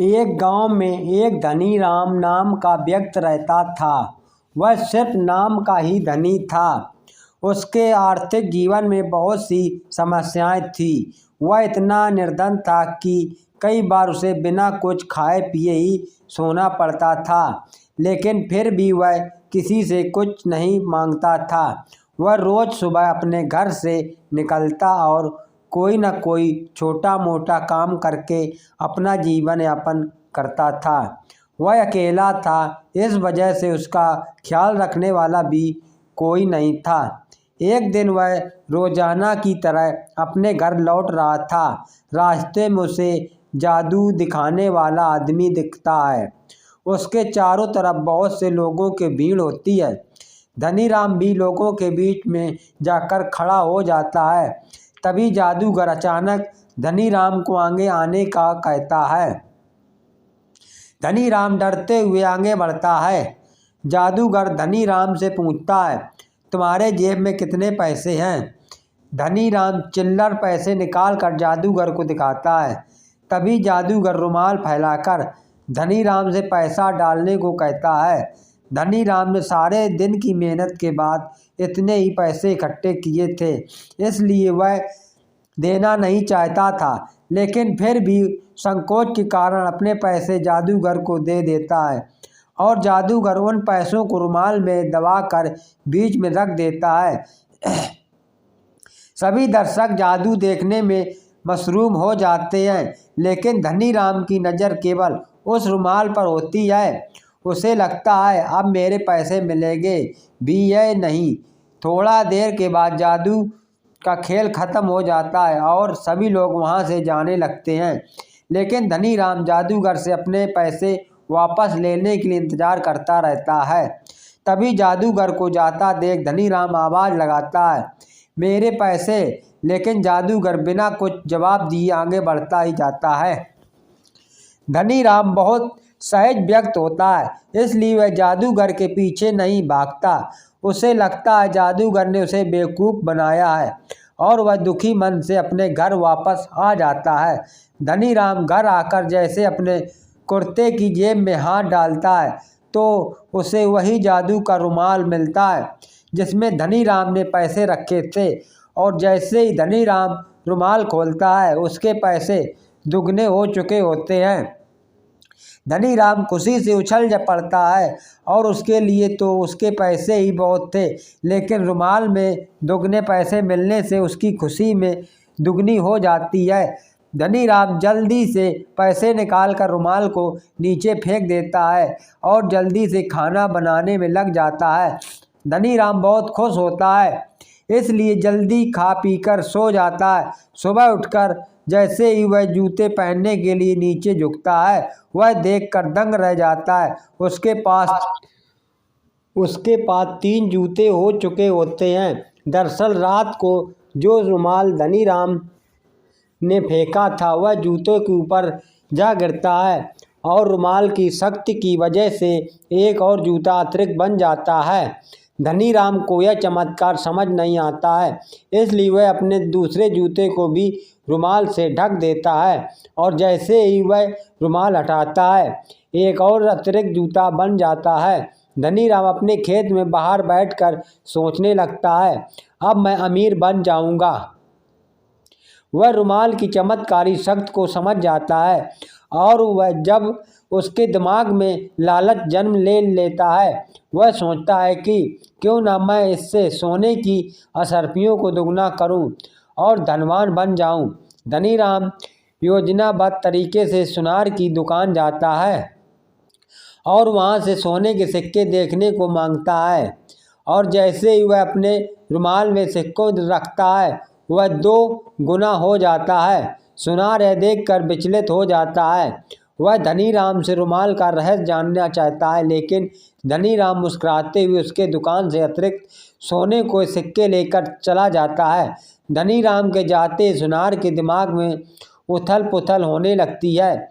एक गांव में एक धनी राम नाम का व्यक्ति रहता था। वह सिर्फ नाम का ही धनी था। उसके आर्थिक जीवन में बहुत सी समस्याएं थीं। वह इतना निर्धन था कि कई बार उसे बिना कुछ खाए पिए ही सोना पड़ता था, लेकिन फिर भी वह किसी से कुछ नहीं मांगता था। वह रोज़ सुबह अपने घर से निकलता और कोई न कोई छोटा मोटा काम करके अपना जीवन यापन करता था। वह अकेला था, इस वजह से उसका ख्याल रखने वाला भी कोई नहीं था। एक दिन वह रोजाना की तरह अपने घर लौट रहा था। रास्ते में उसे जादू दिखाने वाला आदमी दिखता है। उसके चारों तरफ बहुत से लोगों की भीड़ होती है। धनी राम भी लोगों के बीच में जाकर खड़ा हो जाता है। तभी जादूगर अचानक धनी राम को आगे आने का कहता है। धनी राम डरते हुए आगे बढ़ता है। जादूगर धनी राम से पूछता है, तुम्हारे जेब में कितने पैसे हैं? धनी राम चिल्लर पैसे निकाल कर जादूगर को दिखाता है। तभी जादूगर रुमाल फैलाकर धनी राम से पैसा डालने को कहता है। धनी राम ने सारे दिन की मेहनत के बाद इतने ही पैसे इकट्ठे किए थे, इसलिए वह देना नहीं चाहता था, लेकिन फिर भी संकोच के कारण अपने पैसे जादूगर को दे देता है और जादूगर उन पैसों को रुमाल में दबाकर बीच में रख देता है। सभी दर्शक जादू देखने में मशरूम हो जाते हैं, लेकिन धनी राम की नज़र केवल उस रुमाल पर होती है। उसे लगता है अब मेरे पैसे मिलेंगे भी या नहीं। थोड़ा देर के बाद जादू का खेल खत्म हो जाता है और सभी लोग वहां से जाने लगते हैं, लेकिन धनी राम जादूगर से अपने पैसे वापस लेने के लिए इंतजार करता रहता है। तभी जादूगर को जाता देख धनी राम आवाज़ लगाता है, मेरे पैसे। लेकिन जादूगर बिना कुछ जवाब दिए आगे बढ़ता ही जाता है। धनी राम बहुत सहज व्यक्त होता है, इसलिए वह जादूगर के पीछे नहीं भागता। उसे लगता है जादूगर ने उसे बेवकूफ़ बनाया है और वह दुखी मन से अपने घर वापस आ जाता है। धनी राम घर आकर जैसे अपने कुर्ते की जेब में हाथ डालता है तो उसे वही जादू का रुमाल मिलता है जिसमें धनी राम ने पैसे रखे थे, और जैसे ही धनी राम रुमाल खोलता है उसके पैसे दुगने हो चुके होते हैं। धनी राम खुशी से उछल पड़ता है और उसके लिए तो उसके पैसे ही बहुत थे, लेकिन रुमाल में दुगने पैसे मिलने से उसकी खुशी में दुगनी हो जाती है। धनी राम जल्दी से पैसे निकालकर रुमाल को नीचे फेंक देता है और जल्दी से खाना बनाने में लग जाता है। धनी राम बहुत खुश होता है, इसलिए जल्दी खा पीकर सो जाता है। सुबह उठकर जैसे ही वह जूते पहनने के लिए नीचे झुकता है, वह देखकर दंग रह जाता है। उसके पास 3 जूते हो चुके होते हैं। दरअसल रात को जो रुमाल धनी राम ने फेंका था वह जूतों के ऊपर जा गिरता है और रुमाल की शक्ति की वजह से एक और जूता अतिरिक्त बन जाता है। धनी राम को यह चमत्कार समझ नहीं आता है, इसलिए वह अपने दूसरे जूते को भी रुमाल से ढक देता है और जैसे ही वह रुमाल हटाता है एक और अतिरिक्त जूता बन जाता है। धनी राम अपने खेत में बाहर बैठकर सोचने लगता है, अब मैं अमीर बन जाऊंगा। वह रुमाल की चमत्कारी शक्ति को समझ जाता है और वह जब उसके दिमाग में लालच जन्म ले लेता है, वह सोचता है कि क्यों ना मैं इससे सोने की असरफियों को दुगना करूं और धनवान बन जाऊं। धनी राम योजनाबद्ध तरीके से सुनार की दुकान जाता है और वहां से सोने के सिक्के देखने को मांगता है, और जैसे ही वह अपने रुमाल में सिक्कों रखता है वह 2 गुना हो जाता है। सुनार यह देखकर विचलित हो जाता है। वह धनी राम से रुमाल का रहस्य जानना चाहता है, लेकिन धनी राम मुस्कुराते हुए उसके दुकान से अतिरिक्त सोने को सिक्के लेकर चला जाता है। धनी राम के जाते सुनार के दिमाग में उथल पुथल होने लगती है।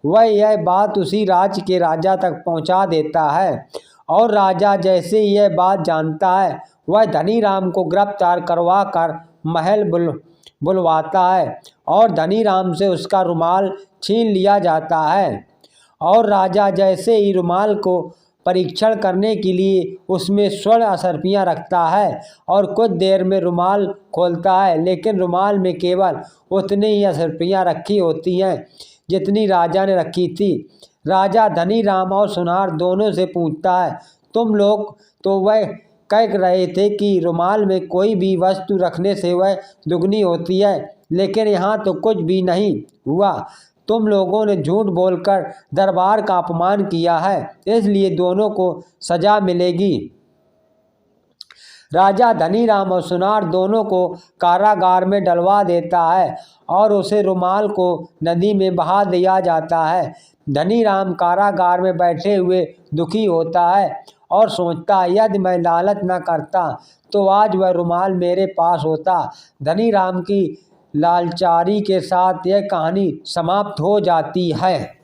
वह यह बात उसी राज्य के राजा तक पहुंचा देता है और राजा जैसे यह बात जानता है वह धनी राम को गिरफ्तार करवा कर महल बुलवाता है और धनी राम से उसका रुमाल छीन लिया जाता है। और राजा जैसे ही रुमाल को परीक्षण करने के लिए उसमें स्वर्ण असरफियाँ रखता है और कुछ देर में रुमाल खोलता है, लेकिन रुमाल में केवल उतनी ही असरफियाँ रखी होती हैं जितनी राजा ने रखी थी। राजा धनीराम और सुनार दोनों से पूछता है, तुम लोग तो वह कह रहे थे कि रुमाल में कोई भी वस्तु रखने से वह दुगनी होती है, लेकिन यहाँ तो कुछ भी नहीं हुआ। तुम लोगों ने झूठ बोलकर दरबार का अपमान किया है, इसलिए दोनों को सजा मिलेगी। राजा धनीराम और सुनार दोनों को कारागार में डलवा देता है और उसे रुमाल को नदी में बहा दिया जाता है। धनीराम कारागार में बैठे हुए दुखी होता है और सोचता है, यदि मैं लालच न करता तो आज वह रुमाल मेरे पास होता। धनीराम की लालचारी के साथ यह कहानी समाप्त हो जाती है।